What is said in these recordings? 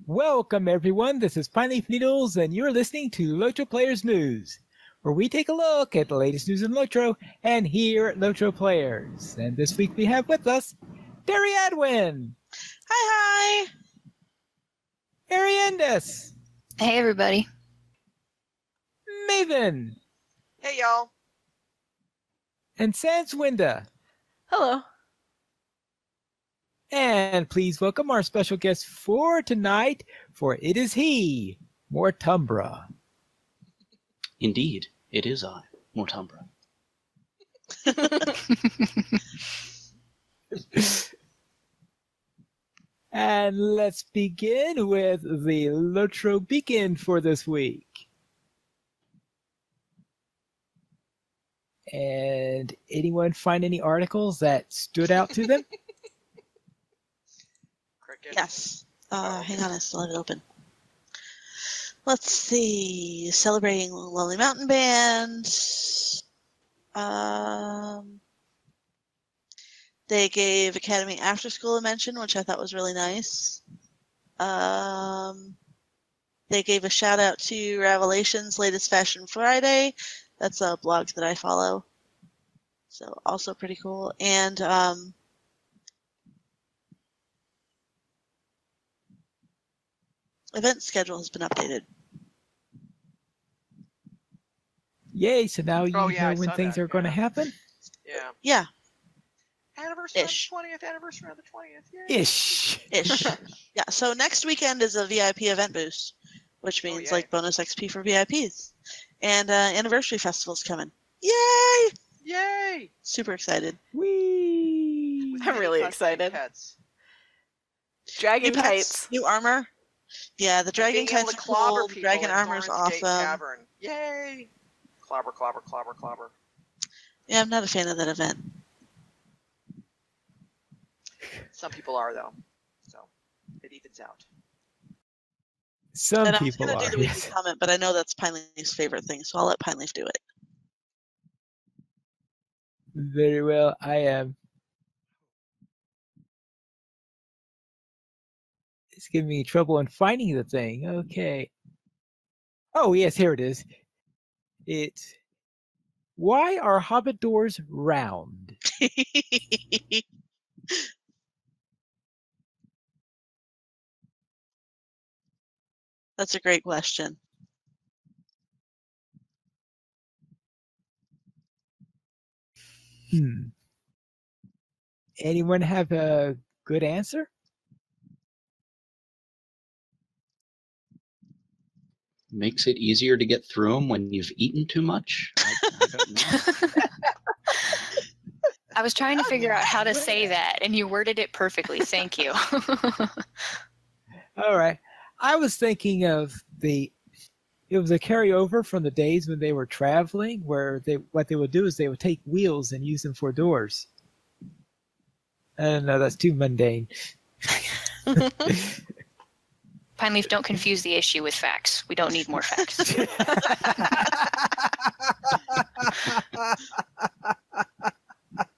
Welcome everyone, this is Pineleaf Needles and you're listening to LOTRO Players News, where we take a look at the latest news in LOTRO and here at LOTRO Players. And this week we have with us Terry Adwin. Hi. Ariandis. Hey everybody. Maven. Hey y'all. And Sanswinda. Hello. And please welcome our special guest for tonight, for it is he, Mortumbra. Indeed, it is I, Mortumbra. And let's begin with the LOTRO Beacon for this week. And anyone find any articles that stood out to them? Yes. Hang on, I still have it open. Let's see. Celebrating Lonely Mountain Band. They gave Academy After School a mention, which I thought was really nice. They gave a shout out to Revelation's latest Fashion Friday. That's a blog that I follow. So also pretty cool. And event schedule has been updated. Yay, so now you know I when saw things that, are going to happen? Yeah. Yeah. Anniversary Ish. on the 20th anniversary on the 20th. Yay. Ish. Ish. Yeah, so next weekend is a VIP event boost, which means like bonus XP for VIPs. And Anniversary Festival's coming. Yay! Yay! Super excited. Whee! I'm really excited. Pets. Dragon New pets, kites. New armor. Yeah, the dragon Being able kites to are clobber cool. The people dragon in armor's Florence Gate awesome. Tavern. Yay! Clobber, clobber, clobber, clobber. Yeah, I'm not a fan of that event. Some people are though, so it evens out. Some And I was people going to are. do the weekly comment, but I know that's Pineleaf's favorite thing, so I'll let Pineleaf do it. Very well, I am. It's giving me trouble in finding the thing. Okay. Oh, yes, here it is. It's why are Hobbit doors round? That's a great question. Anyone have a good answer? Makes it easier to get through them when you've eaten too much? I don't know. I was trying to figure out how to say that, and you worded it perfectly. Thank you. All right. I was thinking of it was a carryover from the days when they were traveling, where what they would do is they would take wheels and use them for doors. I don't know, that's too mundane. Pineleaf, don't confuse the issue with facts. We don't need more facts.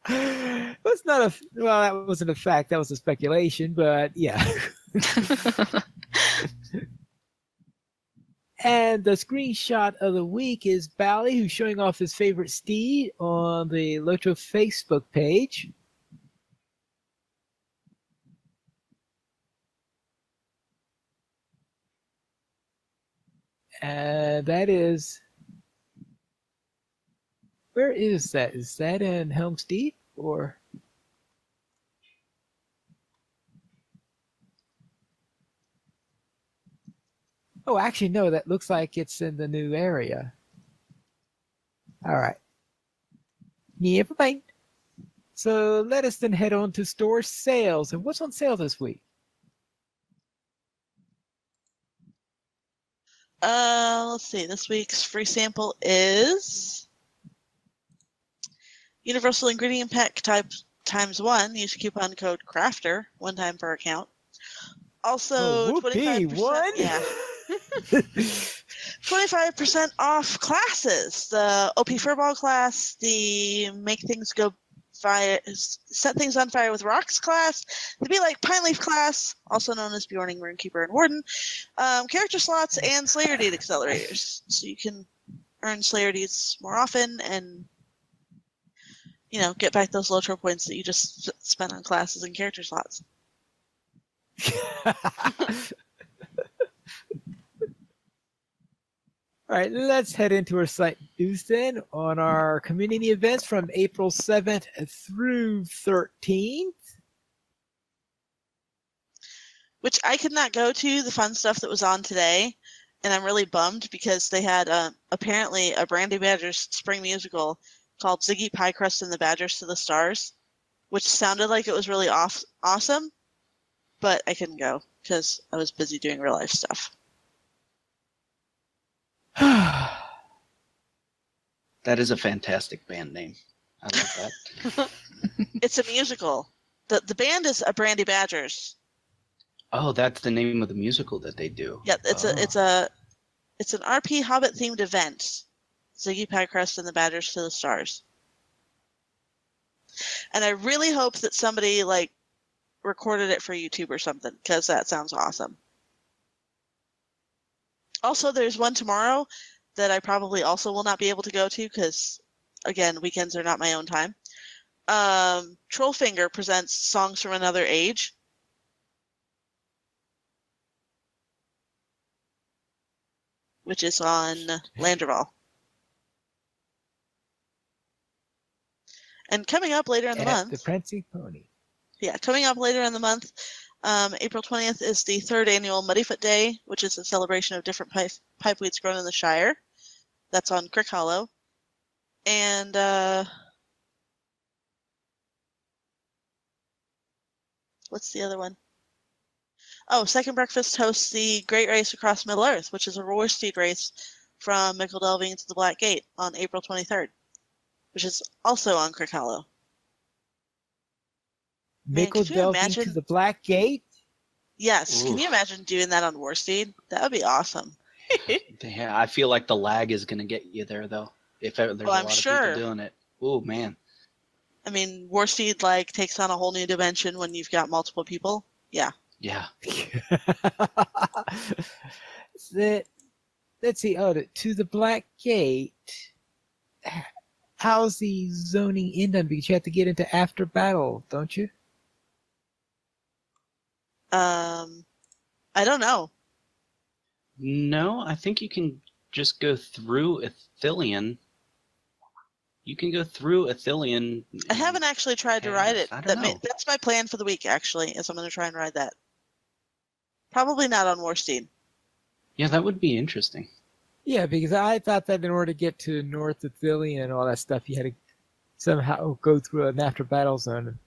That's not well, that wasn't a fact, that was a speculation, but yeah. And the screenshot of the week is Bally, who's showing off his favorite steed on the LOTRO Facebook page. And that is... Where is that? Is that in Helm's Deep or... Oh, actually, no, that looks like it's in the new area. All right. Never mind. So let us then head on to store sales. And what's on sale this week? Let's see. This week's free sample is Universal Ingredient Pack ×1. Use coupon code CRAFTER, 1 time per account. Also, 25%. Yeah. 25% off classes. The OP Furball class, the Make Things Go set things on fire with rocks class, the Be Like Pine Leaf class, also known as Bjorning, Runekeeper, and Warden, character slots, and Slayer deed accelerators. So you can earn Slayer deeds more often and, get back those LOTRO points that you just spent on classes and character slots. All right, let's head into our site news then on our community events from April 7th through 13th. Which I could not go to the fun stuff that was on today, and I'm really bummed because they had apparently a Brandy Badgers spring musical called Ziggy Piecrust and the Badgers to the Stars, which sounded like it was really awesome, but I couldn't go because I was busy doing real life stuff. That is a fantastic band name. I love that. It's a musical. The band is a Brandy Badgers. Oh, that's the name of the musical that they do. Yeah, it's an RP Hobbit themed event. Ziggy Piecrust and the Badgers to the Stars. And I really hope that somebody recorded it for YouTube or something, because that sounds awesome. Also, there's one tomorrow that I probably also will not be able to go to because, again, weekends are not my own time. Trollfinger presents Songs from Another Age. Which is on Landerval. And coming up later in the month. The Prancing Pony. Yeah, coming up later in the month, April 20th is the 3rd annual Muddyfoot Day, which is a celebration of different pipeweeds grown in the Shire. That's on Crick Hollow. And what's the other one? Oh, Second Breakfast hosts the Great Race Across Middle Earth, which is a roller steed race from Mickle Delving to the Black Gate on April 23rd, which is also on Crick Hollow. Mickle Delving to the Black Gate? Yes. Ooh. Can you imagine doing that on Warsteed? That would be awesome. Yeah, I feel like the lag is going to get you there, though. If there's a lot of people doing it. Oh, man. I mean, Warsteed takes on a whole new dimension when you've got multiple people. Yeah. Yeah. Let's see. Oh, to the Black Gate. How's the zoning in done? Because you have to get into after battle, don't you? I don't know. No, I think you can just go through Ithilien. You can go through Ithilien. I haven't actually tried to ride it. I don't know. That's my plan for the week, actually, is I'm going to try and ride that. Probably not on Warsteed. Yeah, that would be interesting. Yeah, because I thought that in order to get to North Ithilien and all that stuff, you had to somehow go through an after battle zone.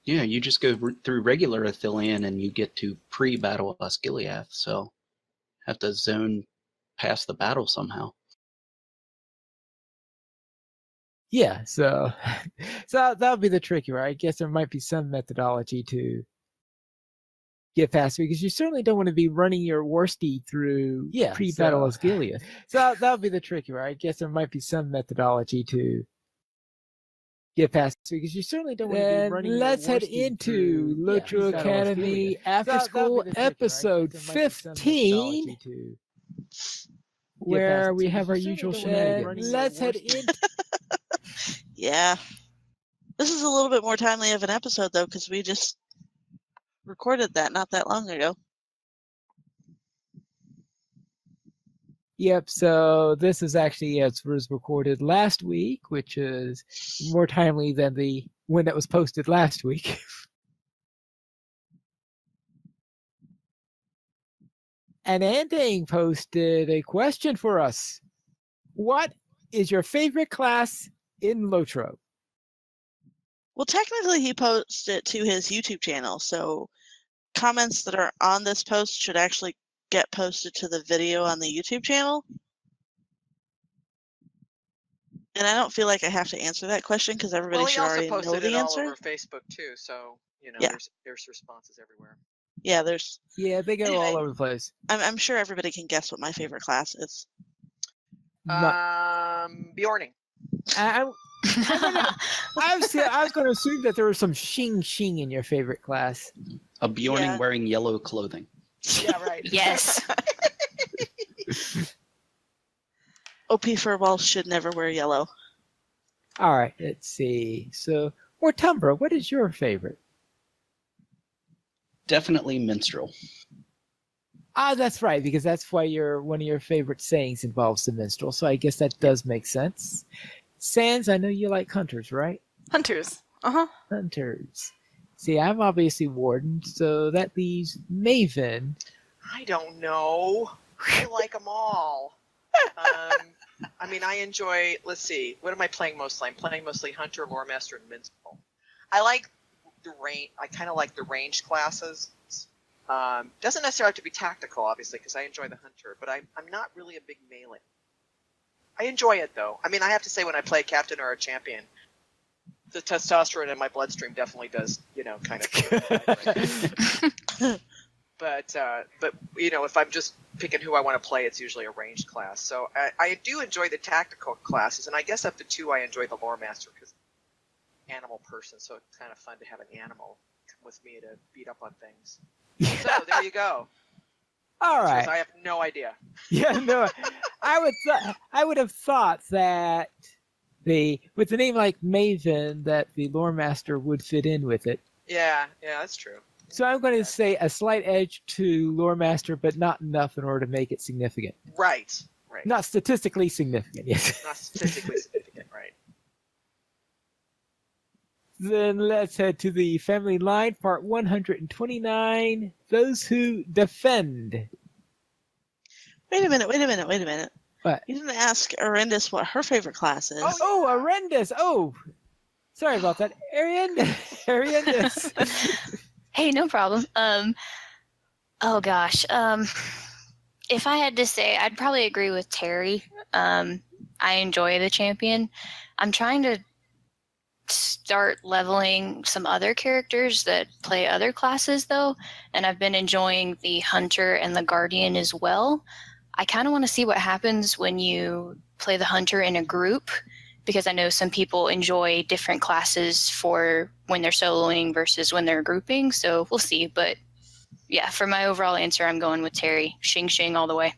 Yeah, you just go through regular Ithilien and you get to pre-battle Osgiliath, so have to zone past the battle somehow. Yeah, so that would be the tricky, right? I guess there might be some methodology to get past it, because you certainly don't want to be running your Warsteed through pre-battle Osgiliath. So that would be the tricky, right? I guess there might be some methodology to get past it, because you certainly don't want to be running. Let's head into LOTRO Academy After School episode 15, where we have our usual shenanigans. Let's head into. Yeah. This is a little bit more timely of an episode, though, because we just recorded that not that long ago. Yep, so this is actually, it was recorded last week, which is more timely than the one that was posted last week. And Andang posted a question for us. What is your favorite class in LOTRO? Well, technically he posted it to his YouTube channel, so comments that are on this post should actually get posted to the video on the YouTube channel. And I don't feel like I have to answer that question because everybody should already know the answer. Well, he also posted it all over Facebook too, so yeah. there's responses everywhere. Yeah, they go all over the place. I'm sure everybody can guess what my favorite class is. Bjorning. I was going to assume that there was some shing in your favorite class. A Bjorning Yeah. wearing yellow clothing. Yeah, right. Yes. OP Furball should never wear yellow. All right, let's see. So, Mortumbra, what is your favorite? Definitely minstrel. Ah, that's right, because that's why one of your favorite sayings involves the minstrel. So I guess that does make sense. Sans, I know you like hunters, right? Hunters. Uh-huh. Hunters. See, I'm obviously Warden, so that leaves Maven. I don't know. I like them all. I mean, I enjoy. Let's see. What am I playing mostly? I'm playing mostly Hunter, Loremaster, and Minstrel. I like the range. I kind of like the ranged classes. Doesn't necessarily have to be tactical, obviously, because I enjoy the Hunter. But I'm not really a big melee. I enjoy it though. I mean, I have to say when I play a captain or a champion, the testosterone in my bloodstream definitely does, kind of. But if I'm just picking who I want to play, it's usually a ranged class. So I do enjoy the tactical classes, and I guess up to 2 I enjoy the lore master because animal person, so it's kind of fun to have an animal come with me to beat up on things. So there you go. All right. I have no idea. Yeah, no. I would have thought that with the name like Maven, that the lore master would fit in with it. Yeah, that's true. So I'm going to say a slight edge to lore master, but not enough in order to make it significant. Right. Not statistically significant, yes. Not statistically significant, right. Then let's head to the family line, part 129, Those Who Defend. Wait a minute. What? You didn't ask Arendis what her favorite class is. Oh, Arendis. Oh, sorry about that. Arendis. Hey, no problem. Oh gosh. If I had to say, I'd probably agree with Terry. I enjoy the champion. I'm trying to start leveling some other characters that play other classes though, and I've been enjoying the hunter and the guardian as well. I kind of want to see what happens when you play the hunter in a group, because I know some people enjoy different classes for when they're soloing versus when they're grouping, so we'll see. But yeah, for my overall answer, I'm going with Terry. Shing all the way.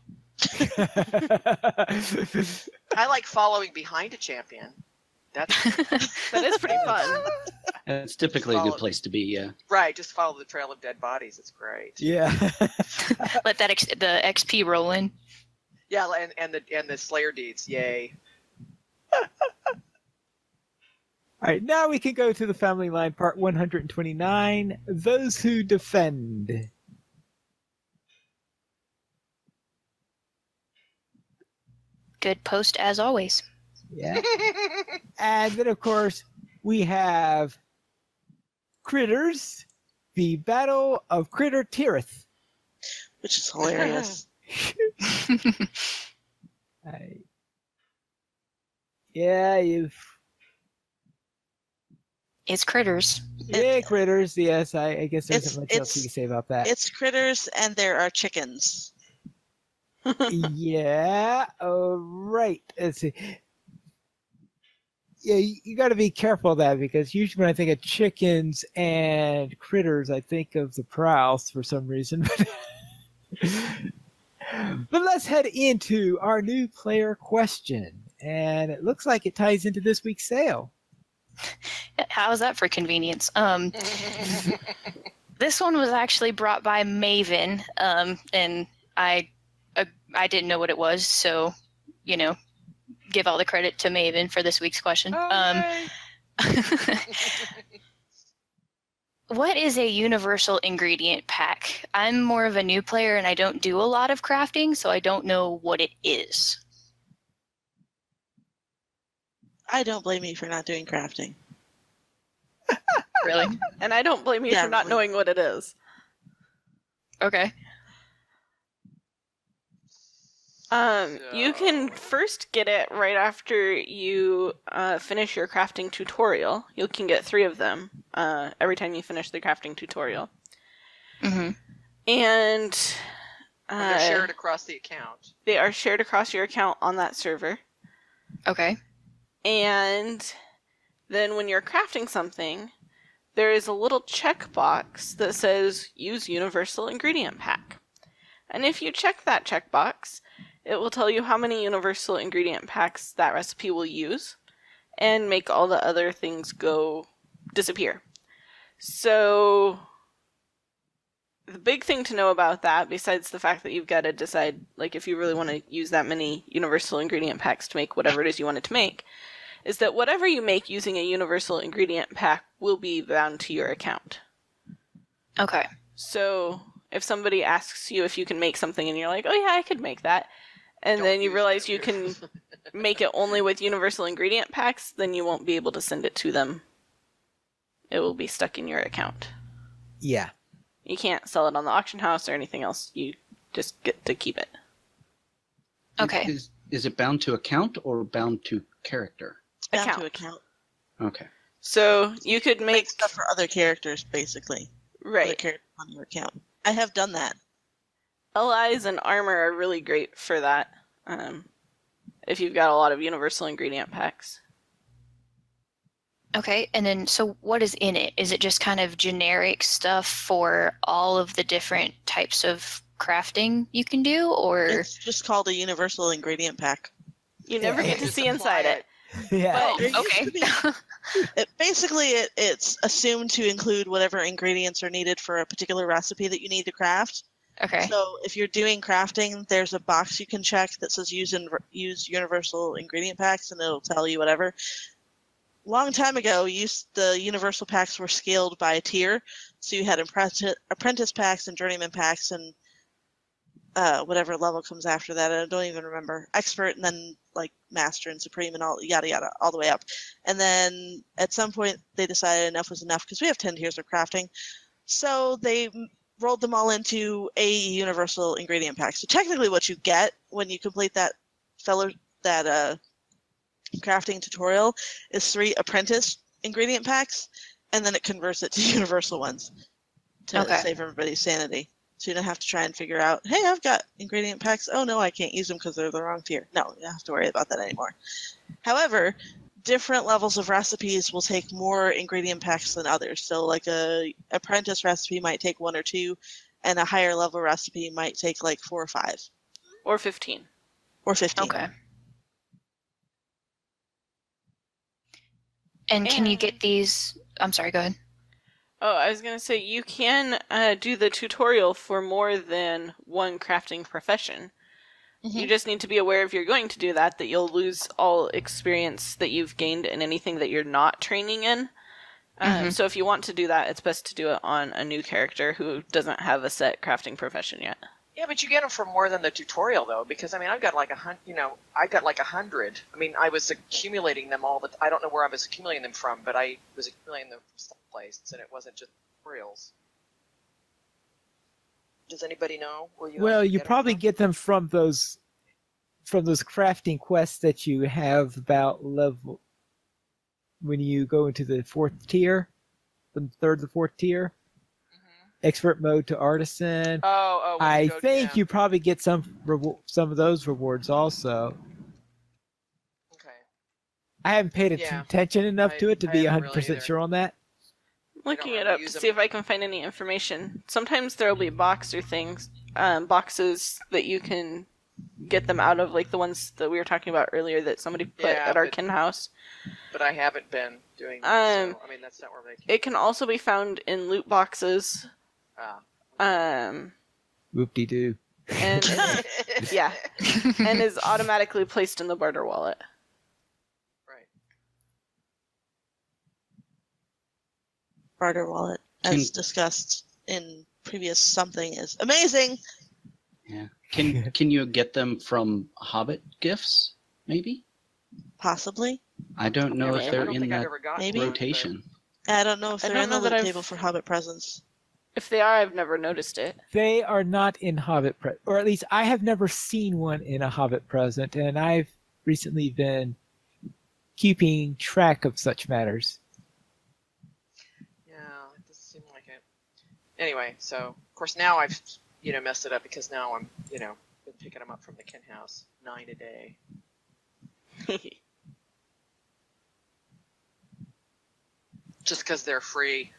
I like following behind a champion. That is pretty fun. It's typically a good place to be, yeah. Right, just follow the trail of dead bodies. It's great. Yeah. Let the XP roll in. Yeah, and the Slayer deeds. Yay. All right, now we can go to the family line, part 129, Those Who Defend. Good post as always. Yeah. And then, of course, we have Critters, the Battle of Critter Tirith. Which is hilarious. It's Critters. Yeah, Critters, yes. I guess there isn't much else you can say about that. It's critters and there are chickens. Yeah, all right. Let's see. Yeah, you got to be careful of that, because usually when I think of chickens and critters, I think of the prowls for some reason. But let's head into our new player question. And it looks like it ties into this week's sale. How is that for convenience? This one was actually brought by Maven, and I didn't know what it was, so, give all the credit to Maven for this week's question. What is a universal ingredient pack? I'm more of a new player and I don't do a lot of crafting, so I don't know what it is. I don't blame you for not doing crafting. Really? And I don't blame you for not knowing what it is. Okay. You can first get it right after you finish your crafting tutorial. You can get 3 of them every time you finish the crafting tutorial. Mm-hmm. And they're shared across the account. They are shared across your account on that server. Okay. And then when you're crafting something, there is a little checkbox that says use universal ingredient pack. And if you check that checkbox, it will tell you how many universal ingredient packs that recipe will use and make all the other things go disappear. So the big thing to know about that, besides the fact that you've got to decide like if you really want to use that many universal ingredient packs to make whatever it is you want it to make, is that whatever you make using a universal ingredient pack will be bound to your account. Okay. So if somebody asks you if you can make something and you're like, oh yeah, I could make that, and Don't then you use realize that. you can make it only with universal ingredient packs, then you won't be able to send it to them. It will be stuck in your account. Yeah. You can't sell it on the auction house or anything else. You just get to keep it. Okay. Is it bound to account or bound to character? Bound Account. to account. Okay. So you could Make make stuff for other characters, basically. Other right. characters on your account. I have done that. Allies and armor are really great for that. If you've got a lot of universal ingredient packs. Okay, and then so what is in it? Is it just kind of generic stuff for all of the different types of crafting you can do, or It's just called a universal ingredient pack. You never Yeah. get to Just see apply inside it. Yeah. There used okay. to be- It's assumed to include whatever ingredients are needed for a particular recipe that you need to craft. Okay. So if you're doing crafting, there's a box you can check that says use universal ingredient packs, and it'll tell you whatever. Long time ago, the universal packs were scaled by a tier, so you had apprentice packs and journeyman packs, and whatever level comes after that. I don't even remember. Expert, and then like master and supreme, and all yada yada, all the way up. And then at some point, they decided enough was enough because we have 10 tiers of crafting, so they rolled them all into a universal ingredient pack. So technically, what you get when you complete that crafting tutorial is 3 apprentice ingredient packs, and then it converts it to universol ones to Okay. save everybody's sanity. So you don't have to try and figure out, hey, I've got ingredient packs. Oh no, I can't use them because they're the wrong tier. No, you don't have to worry about that anymore. However, different levels of recipes will take more ingredient packs than others. So like a apprentice recipe might take 1 or 2, and a higher level recipe might take like 4 or 5 Or 15. or 15. Okay. And can you get these? I'm sorry. Go ahead. Oh, I was going to say, you can do the tutorial for more than one crafting profession. You just need to be aware if you're going to do that you'll lose all experience that you've gained in anything that you're not training in. So if you want to do that, it's best to do it on a new character who doesn't have a set crafting profession yet. Yeah, but you get them for more than the tutorial, though, because, I mean, I've got like 100, I've got like 100. I mean, I was accumulating them I don't know where I was accumulating them from, but I was accumulating them from someplace, and it wasn't just tutorials. Does anybody know where you Well, actually you get 'em probably from? get them from those crafting quests that you have about level when you go into the 4th tier, from 3rd to 4th tier, expert mode to artisan. Oh, when I you go think down. you probably get some of those rewards also. Okay. I haven't paid Yeah. attention enough to it to I be haven't 100% really either. sure on that. Looking don't it really up to use see them. if I can find any information. Sometimes there'll be boxes that you can get them out of, like the ones that we were talking about earlier that somebody put Yeah, at our but- kin house. But I haven't been doing that, so, I mean, that's not where they It can also be found in loot boxes. Whoop-de-doo. And yeah, and is automatically placed in the barter wallet. Right. Barter wallet, as discussed in previous something, is amazing. Yeah. Can you get them from Hobbit gifts? Maybe. Possibly. I don't know if I they're don't in think I've that ever gotten Maybe. one, rotation. I don't know if I they're don't in know the that loot I've- table for Hobbit presents. If they are, I've never noticed it. They are not in Hobbit or at least I have never seen one in a Hobbit present, and I've recently been keeping track of such matters. Yeah, it doesn't seem like it. Anyway, so of course now I've messed it up because now I'm been picking them up from the kin house 9 a day. just because they're free.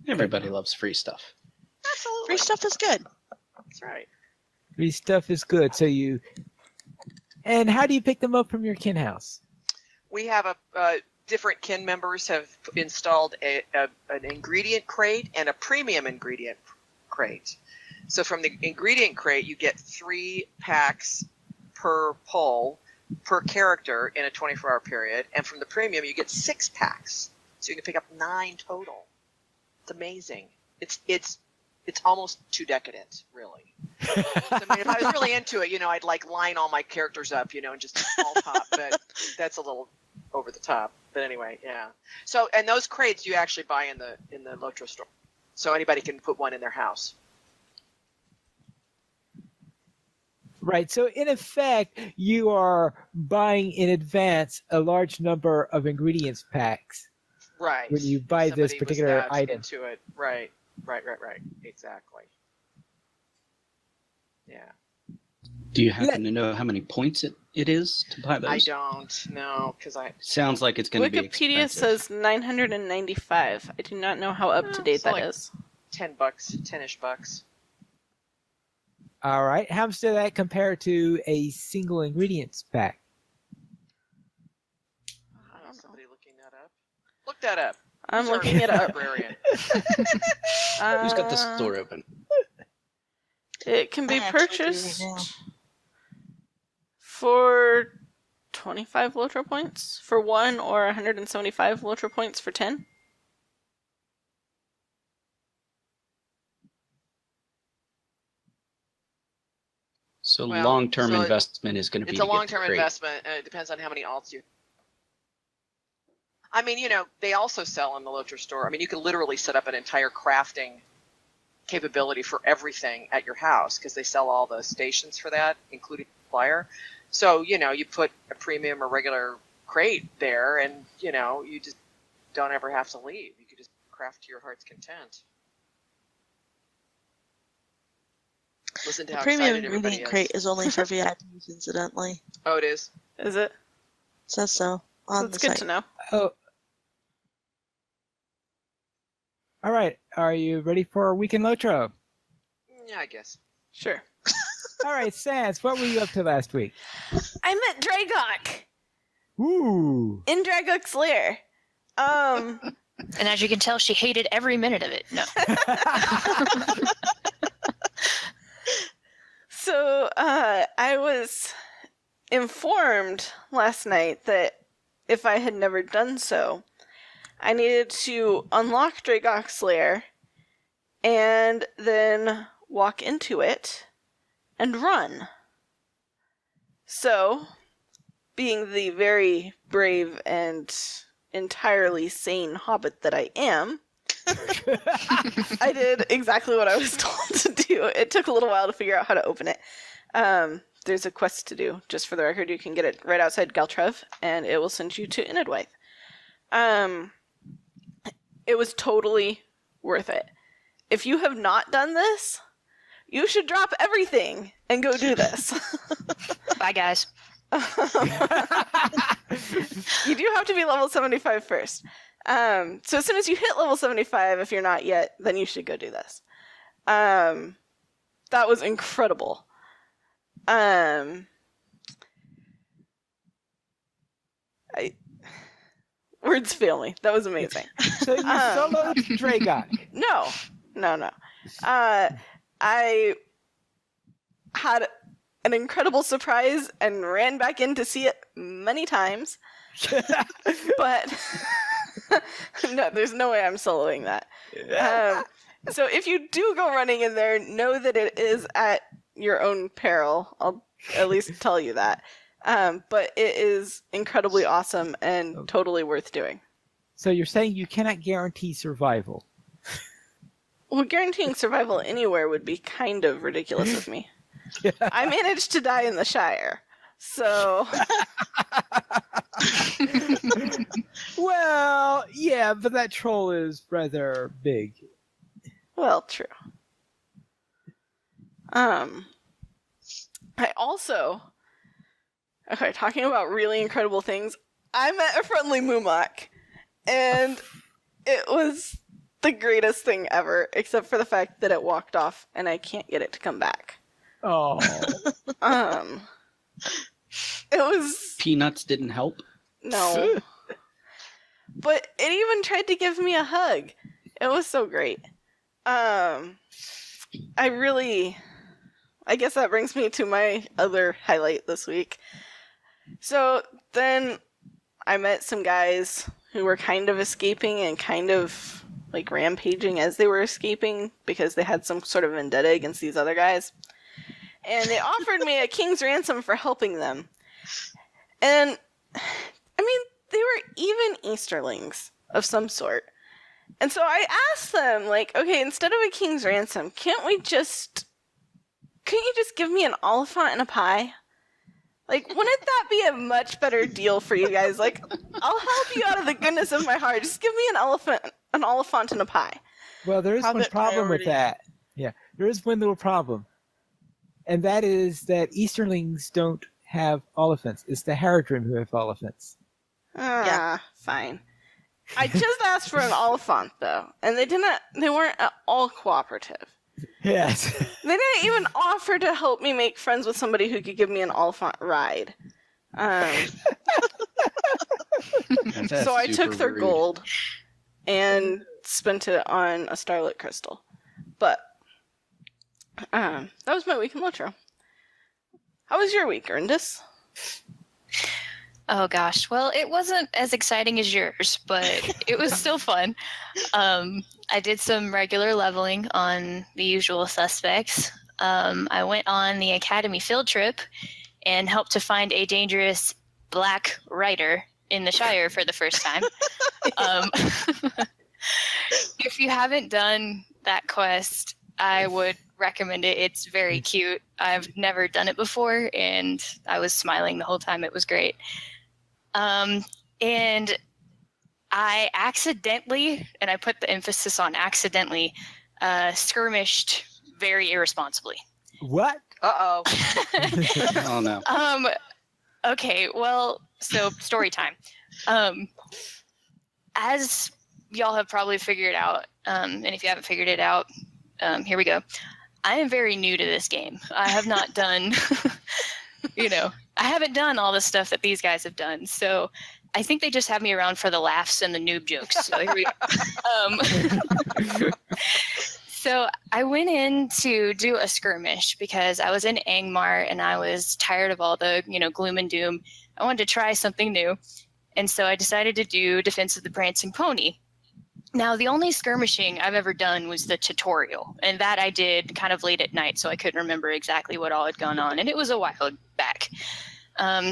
Everybody loves free stuff. Absolutely. Free stuff is good. That's right. Free stuff is good. So you. And how do you pick them up from your kin house? We have different kin members have installed an ingredient crate and a premium ingredient crate. So from the ingredient crate, you get 3 packs per pull per character in a 24-hour period, and from the premium, you get 6 packs. So you can pick up 9 total. It's amazing. It's almost too decadent, really. So, I mean, if I was really into it, I'd like line all my characters up, and just small top, but that's a little over the top. But anyway, yeah. So, and those crates you actually buy in the LOTRO store, so anybody can put one in their house. Right. So in effect, you are buying in advance a large number of ingredients packs. Right. When you buy this Somebody was particular that item. into it. Right. Exactly. Yeah. Do you happen to know how many points it is to buy those? I don't know because Sounds like it's going to be Wikipedia expensive. says 995. I do not know how up to date so that like is. $10, $10-ish bucks. All right. How much does that compare to a single ingredients pack? I don't know. Somebody looking that up. Look that up. I'm Who's our looking it up. librarian? Who's got the store open? It can be I actually do purchased right now. for 25 LOTRO points for 1 or 175 LOTRO points for 10. So Well, long-term so investment is going to be It's to a get the long-term crate. investment, and it depends on how many alts you. I mean, they also sell in the LOTRO store. I mean, you can literally set up an entire crafting capability for everything at your house because they sell all the stations for that, including the flyer. So, you put a premium or regular crate there, and, you just don't ever have to leave. You could just craft to your heart's content. Listen to The how premium excited everybody ingredient is. crate is only for VIPs, incidentally. Oh, it is? Is it? Says so on That's the good site. to know. Oh. All right. Are you ready for a weekend LOTRO? Yeah, I guess. Sure. All right, Sans, what were you up to last week? I met Dragok Ooh. in Dragok's lair. And as you can tell, she hated every minute of it. No. So, I was informed last night that if I had never done so, I needed to unlock Dragok's lair and then walk into it and run. So, being the very brave and entirely sane hobbit that I am, I did exactly what I was told to do. It took a little while to figure out how to open it. There's a quest to do. Just for the record, you can get it right outside Galtrev, and it will send you to Inedwythe. It was totally worth it. If you have not done this, you should drop everything and go do this. Bye, guys. You do have to be level 75 first. So as soon as you hit level 75, if you're not yet, then you should go do this. That was incredible. Words fail me. That was amazing. So you soloed Dragok. No. I had an incredible surprise and ran back in to see it many times. But no, there's no way I'm soloing that. So if you do go running in there, know that it is at your own peril. I'll at least tell you that. But it is incredibly awesome and totally worth doing. So you're saying you cannot guarantee survival? Well, guaranteeing survival anywhere would be kind of ridiculous of me. I managed to die in the Shire, so... Well, yeah, but that troll is rather big. Well, true. I also... Okay, talking about really incredible things, I met a friendly Moomak, and it was the greatest thing ever, except for the fact that it walked off and I can't get it to come back. Oh. It was Peanuts didn't help. no. But it even tried to give me a hug. It was so great. I guess that brings me to my other highlight this week. So then I met some guys who were kind of escaping and kind of like rampaging as they were escaping because they had some sort of vendetta against these other guys. And they offered me a king's ransom for helping them. And I mean, they were even Easterlings of some sort. And so I asked them, like, okay, instead of a king's ransom, couldn't you just give me an Oliphaunt and a pie? Like, wouldn't that be a much better deal for you guys? Like, I'll help you out of the goodness of my heart. Just give me an Oliphaunt and a pie. Well, there is one Hobbit problem with priority. that. Yeah, there is one little problem. And that is that Easterlings don't have Oliphants. It's the Haradrim who have Oliphants. Fine. I just asked for an Oliphaunt, though, and they weren't at all cooperative. Yes. They didn't even offer to help me make friends with somebody who could give me an Oliphaunt ride. That's So I super took their rude. gold and spent it on a starlit crystal. But that was my week in LOTRO. How was your week, Erndis? Oh gosh. Well, it wasn't as exciting as yours, but it was still fun. I did some regular leveling on the usual suspects. I went on the Academy field trip and helped to find a dangerous black rider in the Shire for the first time. If you haven't done that quest, I would recommend it. It's very cute. I've never done it before, and I was smiling the whole time. It was great. And I accidentally, and I put the emphasis on accidentally, skirmished very irresponsibly. What? Uh-oh. Oh no. Okay, well, so story time. As y'all have probably figured out, and if you haven't figured it out, here we go. I am very new to this game. I have not done, I haven't done all the stuff that these guys have done. So I think they just have me around for the laughs and the noob jokes. So here we go. So I went in to do a skirmish because I was in Angmar and I was tired of all the, gloom and doom. I wanted to try something new. And so I decided to do Defense of the Prancing Pony. Now, the only skirmishing I've ever done was the tutorial, and that I did kind of late at night, so I couldn't remember exactly what all had gone on, and it was a while back.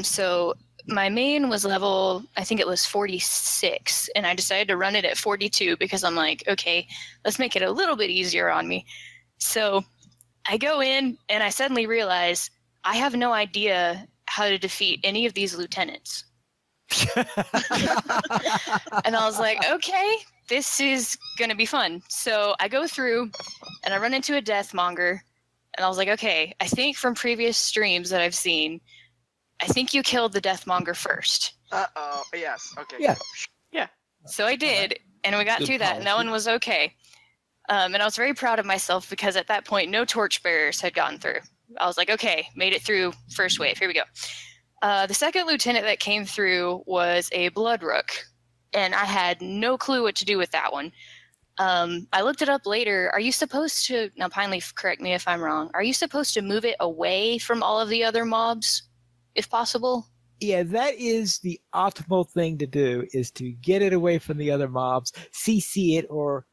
So my main was level, I think it was 46, and I decided to run it at 42 because I'm like, okay, let's make it a little bit easier on me. So I go in, and I suddenly realize I have no idea how to defeat any of these lieutenants. And I was like, okay, this is going to be fun. So I go through and I run into a Deathmonger and I was like, okay, I think from previous streams that I've seen, I think you killed the Deathmonger first. Uh-oh. Yes. Okay. Yeah. So I did, and we got Good through that, and that policy. one was okay. And I was very proud of myself because at that point, no torchbearers had gotten through. I was like, okay, made it through first wave. Here we go. The second lieutenant that came through was a Bloodrook, and I had no clue what to do with that one. I looked it up later. Are you supposed to, now Pinely, correct me if I'm wrong, are you supposed to move it away from all of the other mobs, if possible? Yeah, that is the optimal thing to do, is to get it away from the other mobs, CC it, or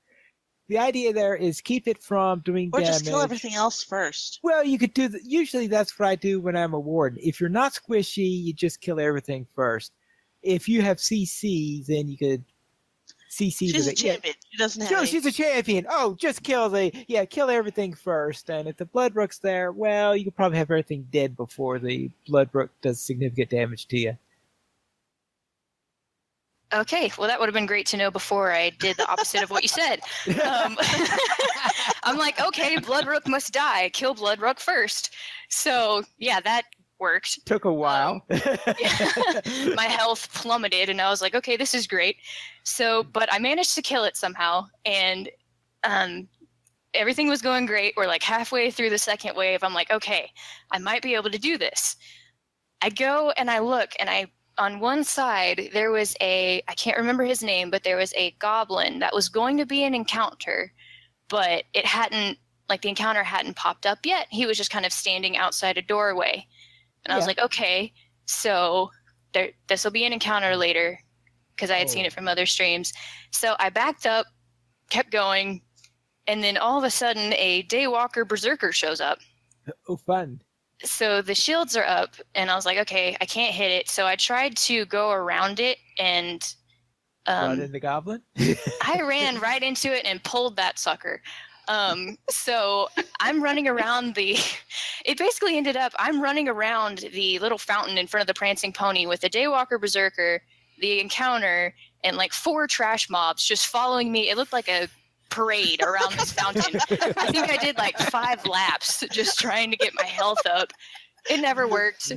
the idea there is keep it from doing Or damage. just kill everything else first. Well, you could do usually that's what I do when I'm a warden. If you're not squishy, you just kill everything first. If you have CC, then you could CC She's to a champion. She doesn't have No, any. she's a champion. Oh, just kill everything first. And if the Bloodrook's there, well, you could probably have everything dead before the Bloodrook does significant damage to you. Okay, well, that would have been great to know before I did the opposite of what you said. I'm like, okay, Bloodrook must die. Kill Bloodrook first. So, yeah, that worked. Took a while. My health plummeted, and I was like, okay, this is great. So, but I managed to kill it somehow, and everything was going great. We're like halfway through the second wave. I'm like, okay, I might be able to do this. I go and I look, and on one side, there was I can't remember his name, but there was a goblin that was going to be an encounter, but it hadn't, like the encounter hadn't popped up yet. He was just kind of standing outside a doorway. And I was like, okay, so this will be an encounter later, because I had seen it from other streams. So I backed up, kept going, and then all of a sudden a Daywalker Berserker shows up. Oh, fun. So the shields are up, and I was like, okay, I can't hit it. So I tried to go around it, and Run in the goblin? I ran right into it and pulled that sucker. So I'm running around it basically ended up, I'm running around the little fountain in front of the Prancing Pony with the Daywalker Berserker, the encounter, and like 4 trash mobs just following me. It looked like a parade around this fountain. I think I did like 5 laps just trying to get my health up. It never worked.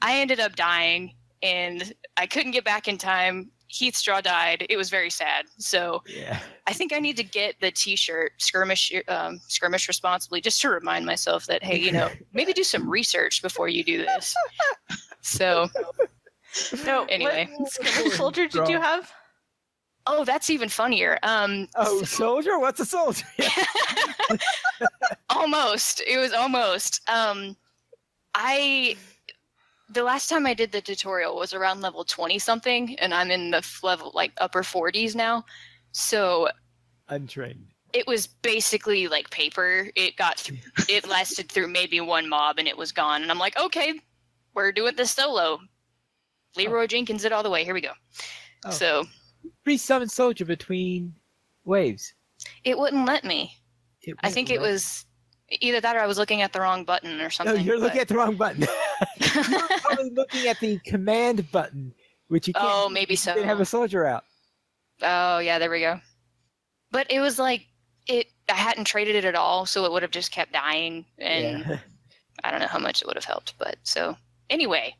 I ended up dying, and I couldn't get back in time. Heathstraw died. It was very sad. So Yeah. I think I need to get the T-shirt skirmish responsibly, just to remind myself that, hey, maybe do some research before you do this. So No, anyway. what skirmish soldier did you have? Oh, that's even funnier. Soldier? What's a soldier? Almost. It was almost. The last time I did the tutorial was around level 20 something, and I'm in the level like upper 40s now. So Untrained. it was basically like paper. It lasted through maybe 1 mob, and it was gone. And I'm like, okay, we're doing this solo. Leroy Jenkins it all the way. Here we go. Oh. So Resummon soldier between waves. it wouldn't let me. I think it wouldn't let- was either that or I was looking at the wrong button or No, something. you're looking at the wrong button. You're probably looking at the command button, which you can't. Oh, do maybe because you didn't so. have a soldier out. Oh, yeah, there we go. But it was like I hadn't traded it at all, so it would have just kept dying, and Yeah. I don't know how much it would have helped. But so anyway,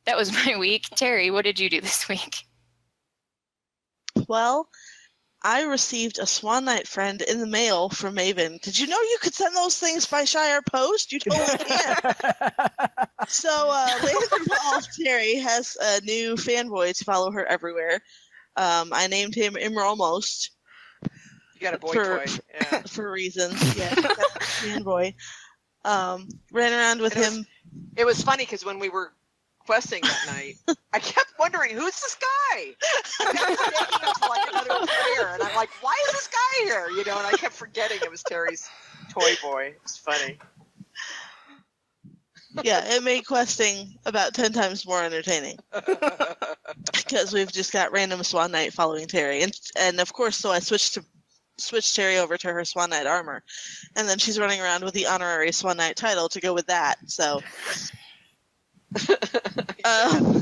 that was my week. Terry, what did you do this week? Well, I received a Swan Knight friend in the mail from Maven. Did you know you could send those things by Shire Post? You totally can. So, Landon Involved Terry has a new fanboy to follow her everywhere. I named him Imralmost. You got a boy For- toy. Yeah. For reasons. Yeah, fanboy. Ran around with It was- him. It was funny because when we were questing that night, I kept wondering, who's this guy? I kept forgetting it was like another player, and I'm like, why is this guy here? And I kept forgetting it was Terry's toy boy. It's funny. Yeah, it made questing about 10 times more entertaining because we've just got random Swan Knight following Terry, and of course, so I switched Terry over to her Swan Knight armor, and then she's running around with the honorary Swan Knight title to go with that. So.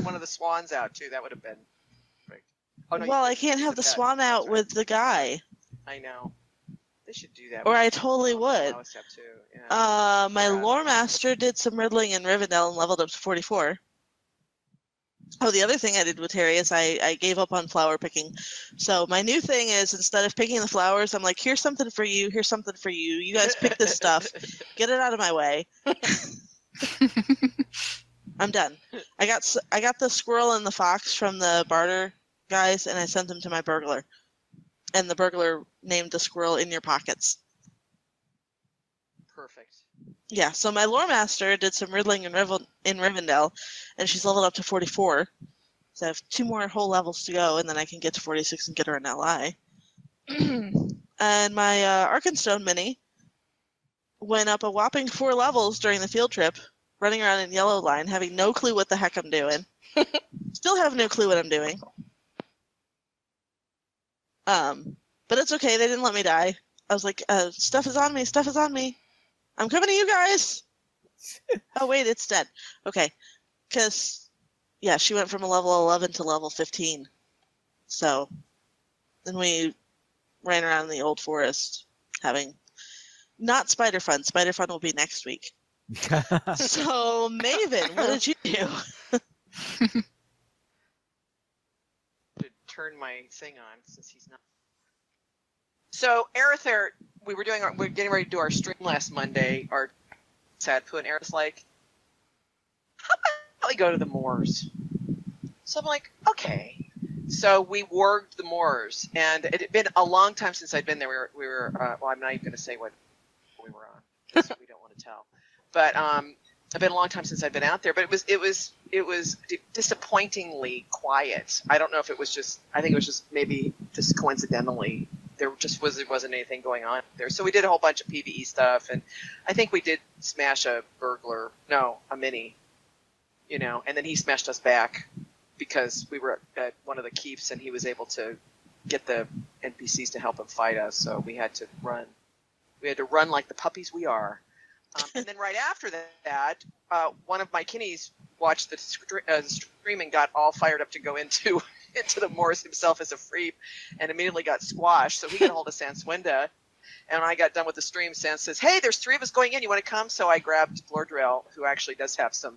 One of the swans out too. That would have been. Perfect. Oh, no, Well, you I can't have did the that. swan out Sorry. with the guy. I know. They should do that. Or I totally would. Allow us to have two, yeah. My Yeah. lore master did some riddling in Rivendell and leveled up to 44. Oh, the other thing I did with Terry is I gave up on flower picking. So my new thing is, instead of picking the flowers, I'm like, here's something for you, here's something for you. You guys pick this stuff. Get it out of my way. I'm done. I got the squirrel and the fox from the barter guys, and I sent them to my burglar. And the burglar named the squirrel In Your Pockets. Perfect. Yeah, so my lore master did some riddling in Rivendell, and she's leveled up to 44. So I have 2 more whole levels to go, and then I can get to 46 and get her an LI. And my Arkenstone mini went up a whopping 4 levels during the field trip, running around in Yellow Line, having no clue what the heck I'm doing. Still have no clue what I'm doing. But it's okay, they didn't let me die. I was like, stuff is on me, stuff is on me. I'm coming to you guys! Oh wait, it's dead. Okay. Because, yeah, she went from a level 11 to level 15. So, then we ran around in the old forest, having, not Spider Fun. Spider Fun will be next week. So, Maven, what did you do? To turn my thing on since he's not. So Arather, we're getting ready to do our stream last Monday. Our sad poo, and Arather's like, how about we go to the moors? So I'm like, okay. So we warged the moors, and it had been a long time since I'd been there. We were well, I'm not even going to say what we were on because we don't want to tell. But it's been a long time since I'd been out there. But it was disappointingly quiet. I don't know if it was just. I think it was just maybe just coincidentally. There wasn't anything going on there. So we did a whole bunch of PvE stuff, and I think we did smash a mini, and then he smashed us back because we were at one of the keeps, and he was able to get the NPCs to help him fight us. So we had to run. We had to run like the puppies we are. And then right after that, one of my kinnies watched the stream and got all fired up to go into the moors himself as a freep, and immediately got squashed. So he got a hold of Sanswinda, and when I got done with the stream, Sans says, "Hey, there's 3 of us going in. You want to come?" So I grabbed Glordrell, who actually does have some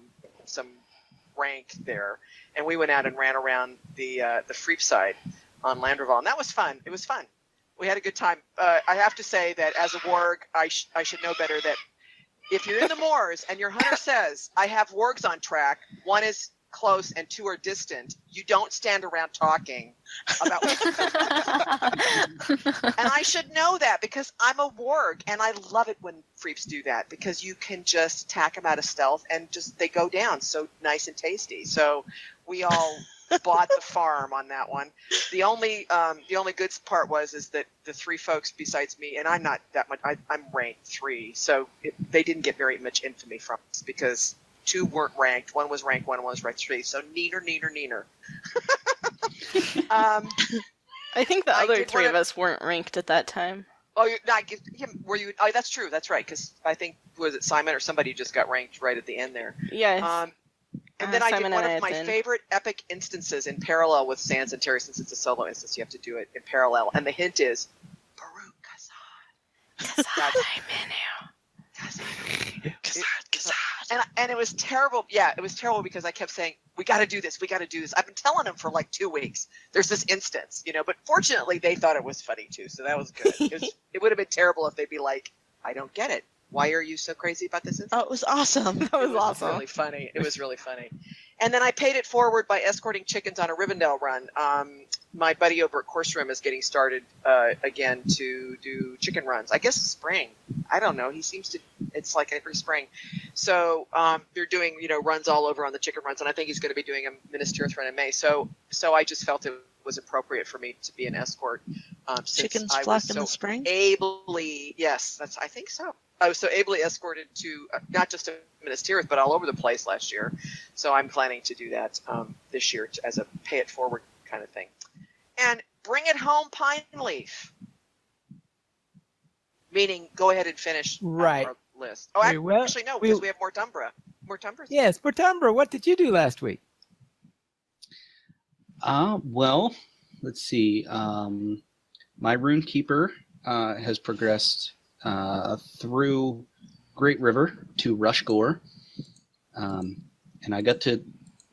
rank there, and we went out and ran around the freep side on Landreval, and that was fun. It was fun. We had a good time. I have to say that as a warg, I should know better that if you're in the moors and your hunter says, "I have wargs on track, 1 is close and 2 are distant," you don't stand around talking about and I should know that because I'm a warg, and I love it when freeps do that because you can just attack them out of stealth and just they go down so nice and tasty. So we all bought the farm on that one. The only good part is that the 3 folks besides me, and I'm not that much. I'm ranked 3, so they didn't get very much infamy from us because 2 weren't ranked. 1 was ranked 1, 1 was ranked 3. So neener. I think the other 3 of us weren't ranked at that time. Oh, you're not. Were you? Oh, that's true. That's right. Because I think was it Simon or somebody just got ranked right at the end there. Yes. And then I did Simon one and I of my had been. favorite epic instances in parallel with Sans and Terry, since it's a solo instance. You have to do it in parallel, and the hint is Baruch Kazan. And it was terrible. Yeah, it was terrible because I kept saying, "We got to do this. We got to do this." I've been telling them for like 2 weeks. There's this instance, But fortunately, they thought it was funny too, so that was good. It would have been terrible if they'd be like, "I don't get it. Why are you so crazy about this instance?" Oh, it was awesome. That was awesome. Really funny. It was really funny. And then I paid it forward by escorting chickens on a Rivendell run. My buddy over at Course Room is getting started again to do chicken runs. I guess spring. I don't know. He seems to. It's like every spring. So they're doing runs all over on the chicken runs, and I think he's going to be doing a Minas Tirith run in May. So I just felt it was appropriate for me to be an escort. Chickens I flock was in so the spring? ably, yes, I think so. I was so ably escorted to not just to Minas Tirith, but all over the place last year. So I'm planning to do that this year as a pay it forward kind of thing. And bring it home, Pine Leaf. Meaning, go ahead and finish Right. our list. Oh, actually, no, because we have more Tumbra. More Tumbras? Yes, Bertumbra, what did you do last week? Well, let's see. My Runekeeper has progressed through Great River to Rushgore. And I got to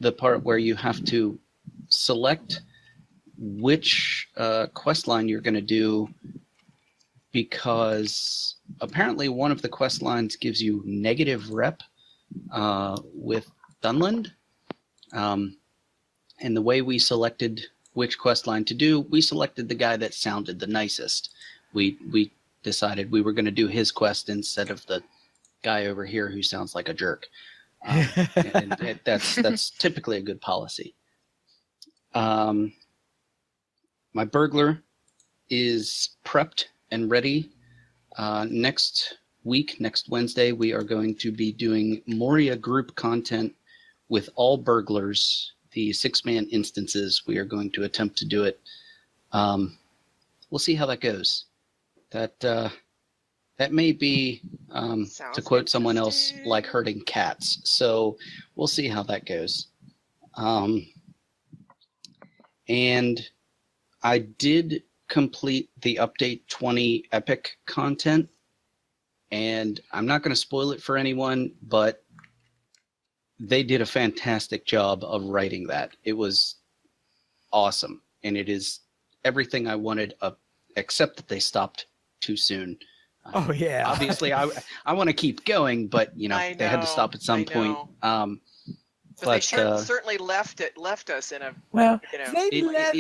the part where you have to select which quest line you're going to do, because apparently one of the quest lines gives you negative rep with Dunland. And the way we selected which quest line to do, we selected the guy that sounded the nicest. We decided we were going to do his quest instead of the guy over here who sounds like a jerk. And that's typically a good policy. My burglar is prepped and ready. Next Wednesday, we are going to be doing Moria group content with all burglars, the 6-man instances. We are going to attempt to do it. We'll see how that goes. That may be, to quote someone else, like herding cats. So we'll see how that goes. And I did complete the Update 20 Epic content, and I'm not going to spoil it for anyone, but they did a fantastic job of writing that. It was awesome, and it is everything I wanted, except that they stopped too soon. Oh yeah. Obviously, I want to keep going, but you know, they had to stop at some point. But they certainly left us in a Well, you know. they It left.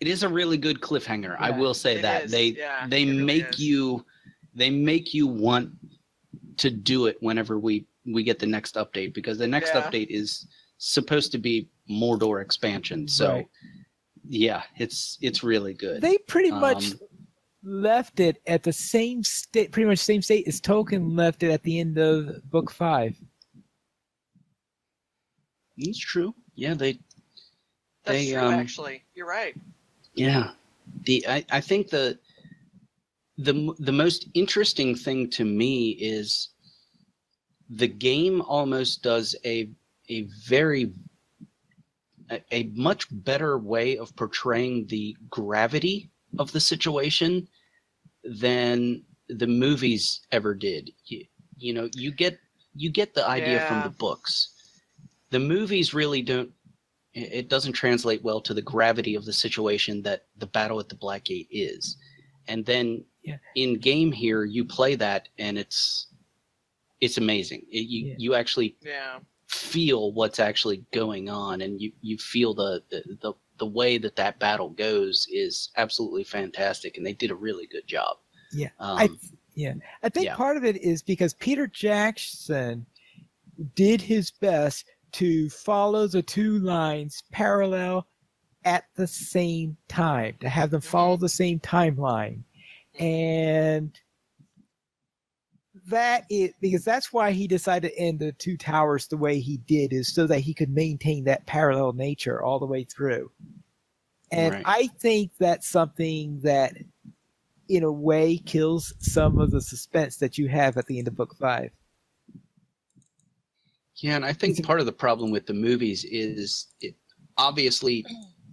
is a really good cliffhanger. I Yeah. will say It that is, they yeah, they it really make is. you want to do it whenever we get the next update, because the next Yeah. update is supposed to be Mordor expansion. So Right. yeah, it's really good. They pretty much Um, left it at the same state, pretty much same state as Tolkien left it at the end of Book 5. It's true. Yeah, That's they, true, actually. You're right. yeah. I think the most interesting thing to me is the game almost does a much better way of portraying the gravity of the situation than the movies ever did. You know, you get the idea from Yeah. the books. The movies really don't. It doesn't translate well to the gravity of the situation that the battle at the Black Gate is. And then in game here, you play that, and it's amazing. You actually feel what's actually going on, and you feel the way that battle goes is absolutely fantastic, and they did a really good job. Yeah. I think part of it is because Peter Jackson did his best to follow the two lines parallel at the same time, to have them follow the same timeline. And that is because that's why he decided to end the Two Towers the way he did, is so that he could maintain that parallel nature all the way through. And Right. I think that's something that in a way kills some of the suspense that you have at the end of Book 5. Yeah, and I think part of the problem with the movies is obviously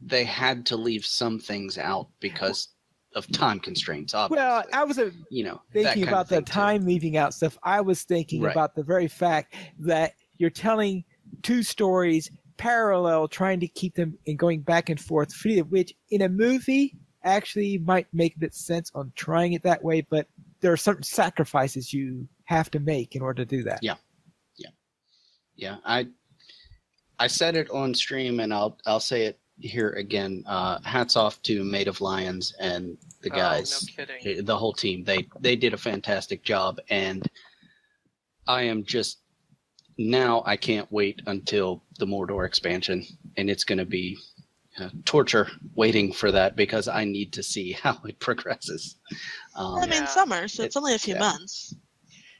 they had to leave some things out because of time constraints. Obviously, Well, I was thinking about the time leaving out stuff. I was thinking about the very fact that you're telling two stories parallel, trying to keep them and going back and forth, which in a movie actually might make a bit sense on trying it that way, but there are certain sacrifices you have to make in order to do that. Yeah, I said it on stream, and I'll say it here again. Hats off to Made of Lions and the guys, no kidding. the whole team. They did a fantastic job, and I am just now I can't wait until the Mordor expansion, and it's going to be torture waiting for that because I need to see how it progresses. I mean, summer, so it's only a few months.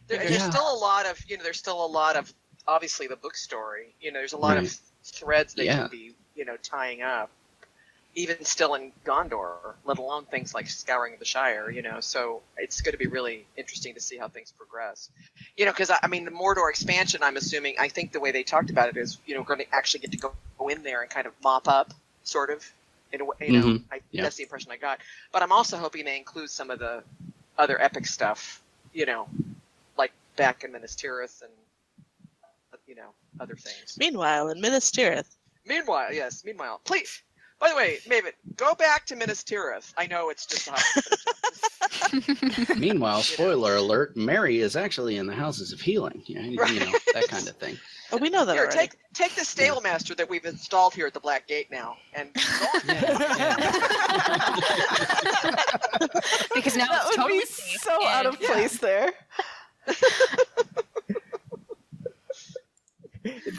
There's still a lot of obviously the book story. There's a lot of threads they can be tying up, even still in Gondor, let alone things like scouring of the Shire. So it's going to be really interesting to see how things progress. Because I mean the Mordor expansion, I think the way they talked about it is we're going to actually get to go in there and kind of mop up, sort of, in a way. That's the impression I got. But I'm also hoping they include some of the other epic stuff. Like back in Minas Tirith and other things. Meanwhile, in Minas Tirith. Meanwhile, please. By the way, Maven, go back to Minas Tirith. I know it's just Meanwhile, spoiler alert: Mary is actually in the Houses of Healing. That kind of thing. Oh, we know that Here, already. take the stable master that we've installed here at the Black Gate now, and go on. Because now That it's would totally be safe so out and- of place there.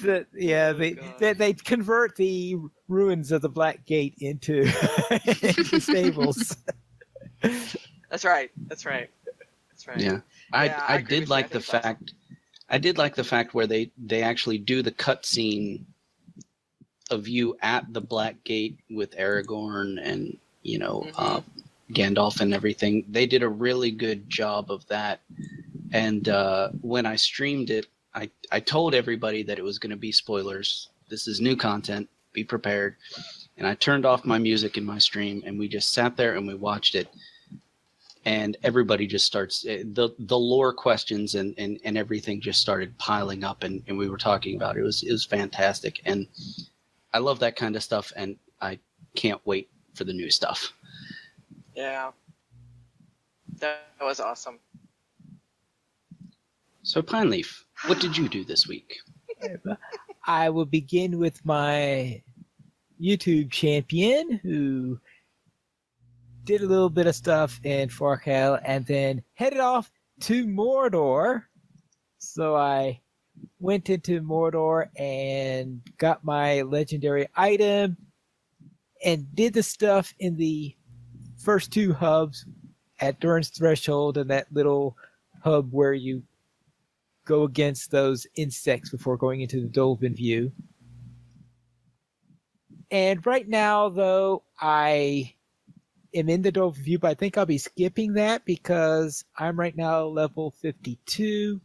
They convert the ruins of the Black Gate into stables. That's right. Yeah, I did like the fact. I did like the fact where they actually do the cutscene of you at the Black Gate with Aragorn and Gandalf and everything. They did a really good job of that. And when I streamed it, I told everybody that it was going to be spoilers. This is new content. Be prepared. And I turned off my music in my stream, and we just sat there and we watched it. and everybody just starts the lore questions and everything just started piling up, and we were talking about it. It was fantastic, and I love that kind of stuff, and I can't wait for the new stuff. Yeah. That was awesome. So Pineleaf, what did you do this week? I will begin with my YouTube champion, who did a little bit of stuff in Farkale and then headed off to Mordor. So I went into Mordor and got my legendary item and did the stuff in the first two hubs at Durin's Threshold and that little hub where you go against those insects before going into the Dolphin View. And right now, though, I am in the Dolphin View, but I think I'll be skipping that because I'm right now level 52.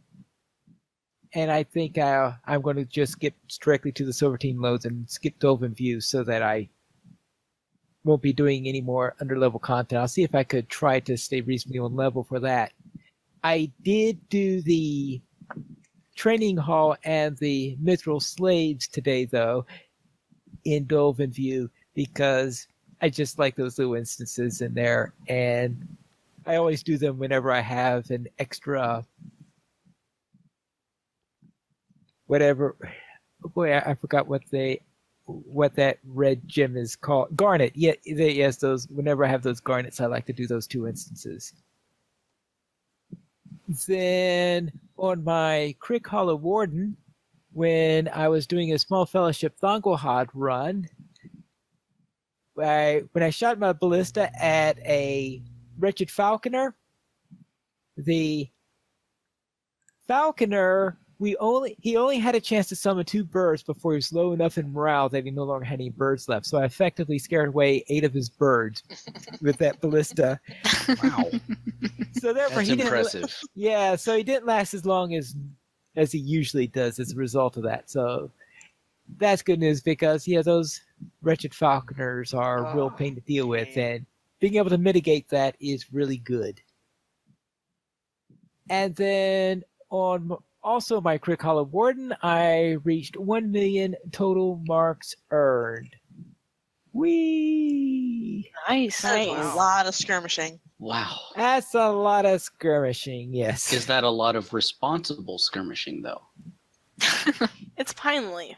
And I think I'm going to just skip directly to the Silver Team loads and skip Dolphin View so that I won't be doing any more underlevel content. I'll see if I could try to stay reasonably on level for that. I did do the training hall and the Mithril Slaves today, though, in Dolphin View, because I just like those little instances in there, and I always do them whenever I have an extra whatever. Boy, I forgot what that red gem is called. Garnet. Yeah, yes, those. Whenever I have those garnets, I like to do those two instances. Then on my Crick Hollow Warden, when I was doing a small fellowship Thonglehod run, when I shot my ballista at a wretched falconer, the falconer he only had a chance to summon 2 birds before he was low enough in morale that he no longer had any birds left. So I effectively scared away 8 of his birds with that ballista. Wow, So therefore, that's impressive. Yeah, so he didn't last as long as he usually does as a result of that. So that's good news because those wretched falconers are a real pain to deal with, and being able to mitigate that is really good. And then on also my Crick Hollow Warden, I reached 1 million total marks earned. Whee! Nice. That's Nice. a lot of skirmishing. Wow. That's a lot of skirmishing, yes. Is that a lot of responsible skirmishing, though? It's Pineleaf.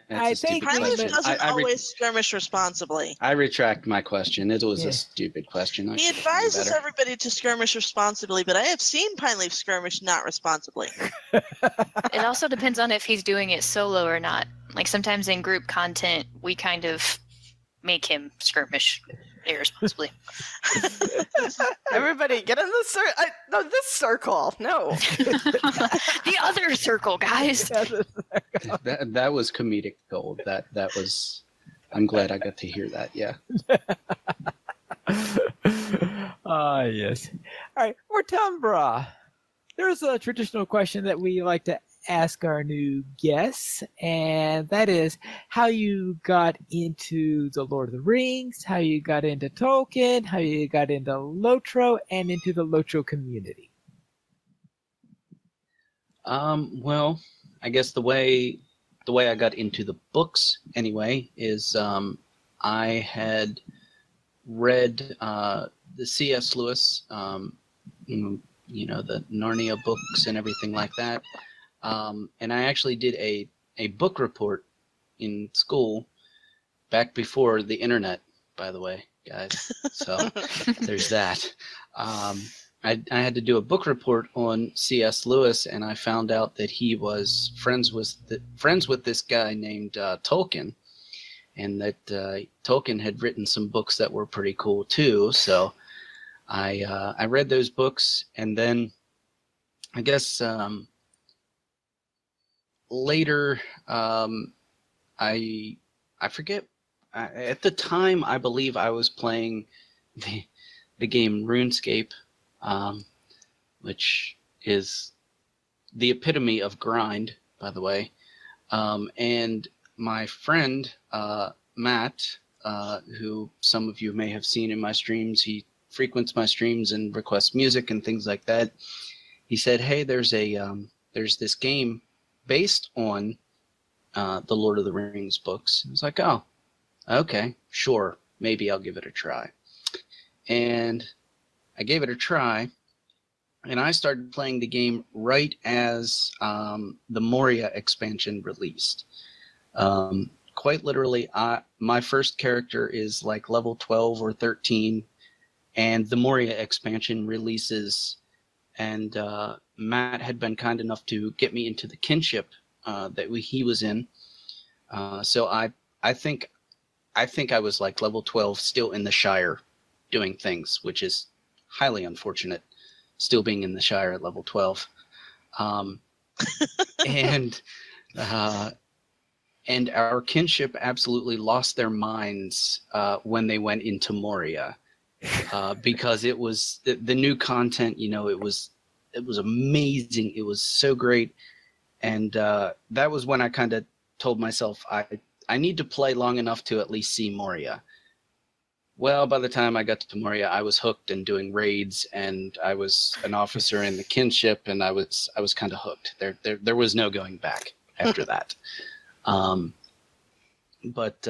That's I a stupid think Pineleaf question. doesn't I always skirmish responsibly. I retract my question. It was Yeah. a stupid question. I He should have known advises better. everybody to skirmish responsibly, but I have seen Pineleaf skirmish not responsibly. It also depends on if he's doing it solo or not. Like sometimes in group content, we kind of make him skirmish irresponsibly. Everybody, get in the circle. No, this circle. No. The other circle, guys. That was comedic gold. That was. I'm glad I got to hear that. Yeah. Yes. All right, Ortumbra. There's a traditional question that we like to ask our new guests, and that is how you got into the Lord of the Rings, how you got into Tolkien, how you got into LOTRO, and into the LOTRO community. Well, I guess the way I got into the books anyway is I had read the C.S. Lewis, the Narnia books and everything like that. And I actually did a book report in school back before the internet, by the way, guys. So there's that. I had to do a book report on C.S. Lewis, and I found out that he was friends with this guy named Tolkien, and that Tolkien had written some books that were pretty cool too. So I read those books, and then I guess later I forget. At the time, I believe I was playing the game RuneScape, which is the epitome of grind, by the way. And my friend Matt, who some of you may have seen in my streams, he frequents my streams and requests music and things like that. He said, "Hey, there's this game based on the Lord of the Rings books." I was like, "Oh, okay, sure, maybe I'll give it a try." And I gave it a try, and I started playing the game right as the Moria expansion released. Quite literally, my first character is like level 12 or 13, and the Moria expansion releases, and Matt had been kind enough to get me into the kinship that he was in. So I think I was like level 12, still in the Shire, doing things, which is highly unfortunate, still being in the Shire at level 12. And our kinship absolutely lost their minds when they went into Moria, because it was the new content. You know, it was amazing. It was so great, and that was when I kind of told myself I need to play long enough to at least see Moria. Well, by the time I got to Moria, I was hooked and doing raids, and I was an officer in the kinship, and I was kind of hooked. There was no going back after that. But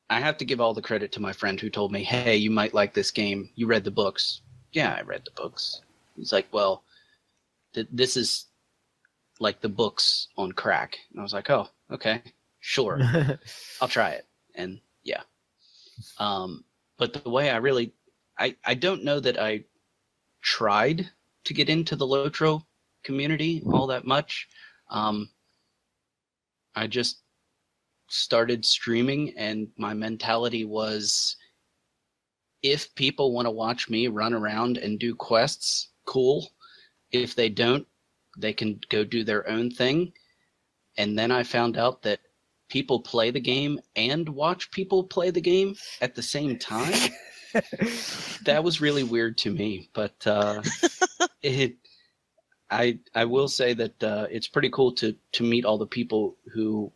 I have to give all the credit to my friend who told me, "Hey, you might like this game. You read the books." Yeah, I read the books. He's like, "Well, this is like the books on crack." And I was like, "Oh, okay, sure, I'll try it." And yeah. But the way I don't know that I tried to get into the LOTRO community all that much. I just started streaming, and my mentality was, if people want to watch me run around and do quests, cool. If they don't, they can go do their own thing. And then I found out that people play the game and watch people play the game at the same time. That was really weird to me, but I will say that it's pretty cool to meet all the people who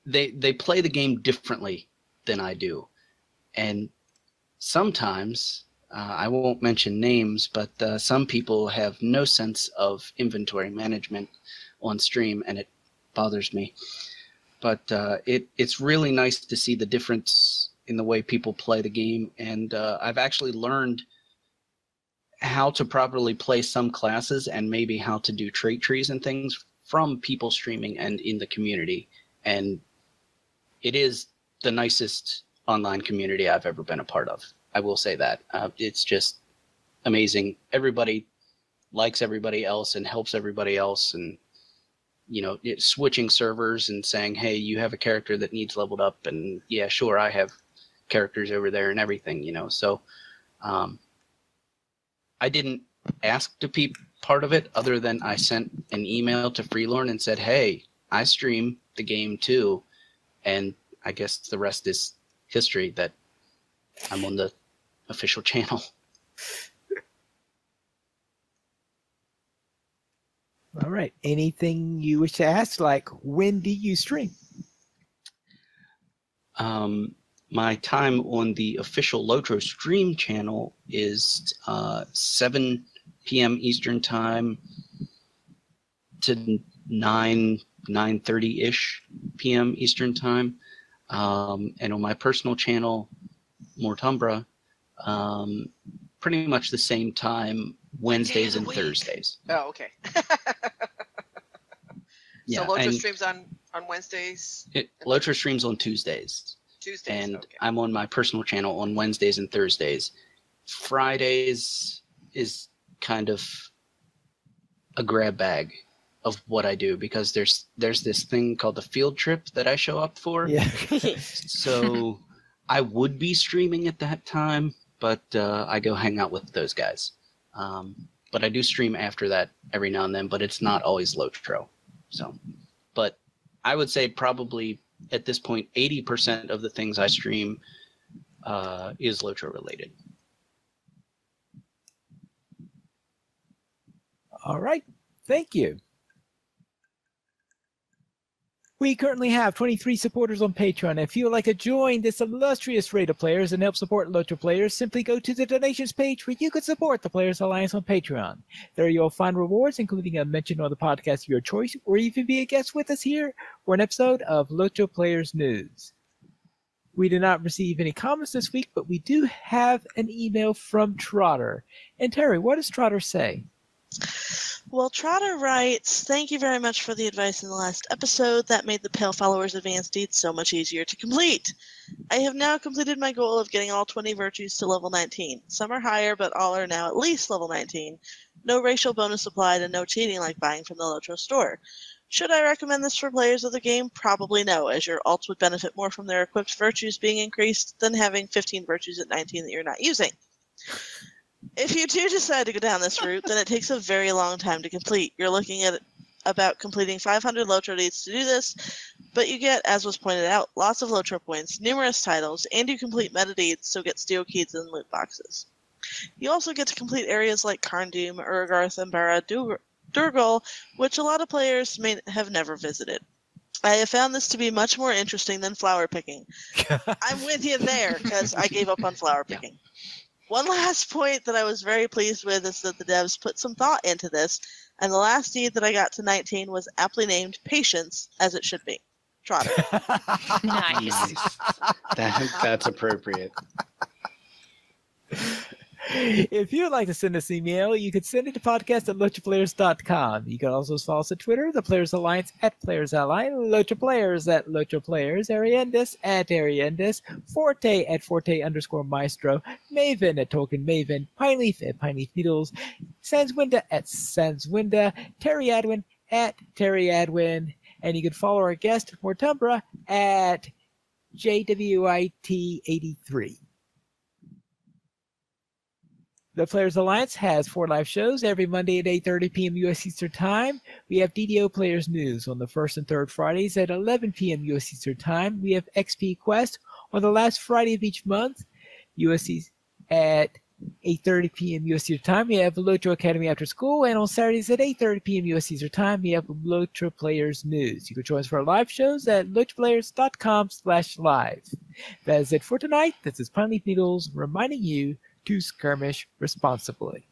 they play the game differently than I do, and sometimes I won't mention names, but some people have no sense of inventory management on stream, and it bothers me. But it's really nice to see the difference in the way people play the game, and I've actually learned how to properly play some classes and maybe how to do trait trees and things from people streaming and in the community. And it is the nicest online community I've ever been a part of. I will say that. It's just amazing. Everybody likes everybody else and helps everybody else, and you know, switching servers and saying, "Hey, you have a character that needs leveled up," and yeah, sure, I have characters over there and everything, you know. So I didn't ask to be part of it, other than I sent an email to Freelorn and said, "Hey, I stream the game too," and I guess the rest is history, that I'm on the official channel. All right. Anything you wish to ask, like when do you stream? My time on the official LOTRO stream channel is 7 p.m. Eastern time to 9:30-ish p.m. Eastern time. And on my personal channel, Mortumbra, pretty much the same time, Wednesdays and Thursdays. Oh, okay. Yeah, so LOTRO and streams on Wednesdays? LOTRO streams on Tuesdays. And okay. I'm on my personal channel on Wednesdays and Thursdays. Fridays is kind of a grab bag of what I do, because there's this thing called the field trip that I show up for. Yeah. So I would be streaming at that time, but I go hang out with those guys. But I do stream after that every now and then, but it's not always LOTRO. So, but I would say probably at this point, 80% of the things I stream is LOTRO related. All right. Thank you. We currently have 23 supporters on Patreon. If you would like to join this illustrious rate of players and help support LOTRO players, simply go to the donations page where you can support the Players Alliance on Patreon. There you'll find rewards, including a mention on the podcast of your choice, or even be a guest with us here for an episode of LOTRO Players News. We did not receive any comments this week, but we do have an email from Trotter. And Terry, what does Trotter say? Well, Trotter writes, "Thank you very much for the advice in the last episode. That made the Pale Followers Advanced Deeds so much easier to complete. I have now completed my goal of getting all 20 virtues to level 19. Some are higher, but all are now at least level 19. No racial bonus applied and no cheating like buying from the LOTRO store. Should I recommend this for players of the game? Probably no, as your alts would benefit more from their equipped virtues being increased than having 15 virtues at 19 that you're not using. If you do decide to go down this route, then it takes a very long time to complete. You're looking at about completing 500 LOTRO deeds to do this, but you get, as was pointed out, lots of LOTRO points, numerous titles, and you complete meta deeds, so get steel keys and loot boxes. You also get to complete areas like Karndoom, Urgarth, and Barra Durgal, which a lot of players may have never visited. I have found this to be much more interesting than flower picking. I'm with you there, because I gave up on flower picking. One last point that I was very pleased with is that the devs put some thought into this, and the last deed that I got to 19 was aptly named Patience, as it should be. Trotter." Nice. That's appropriate. If you would like to send us an email, you can send it to podcast@LOTROPlayers.com. You can also follow us on Twitter, the Players Alliance @PlayersAlliance, LOTRO Players @LOTROPlayers, Ariendis @Ariendis, Forte @Forte_Maestro, Maven @TolkienMaven, Pineleaf @Pineleaf Needles, Sanswinda @Sanswinda, Terry Adwin @Terry Adwin, and you can follow our guest, Mortumbra, @JWIT83. The Players Alliance has 4 live shows every Monday at 8:30 p.m. U.S. Eastern Time. We have DDO Players News on the first and third Fridays at 11 p.m. U.S. Eastern Time. We have XP Quest on the last Friday of each month, USC at 8:30 p.m. U.S. Eastern Time. We have LOTRO Academy After School, and on Saturdays at 8:30 p.m. U.S. Eastern Time, we have LOTRO Players News. You can join us for our live shows at LOTROPlayers.com/live. That is it for tonight. This is Pineleaf Needles reminding you to skirmish responsibly.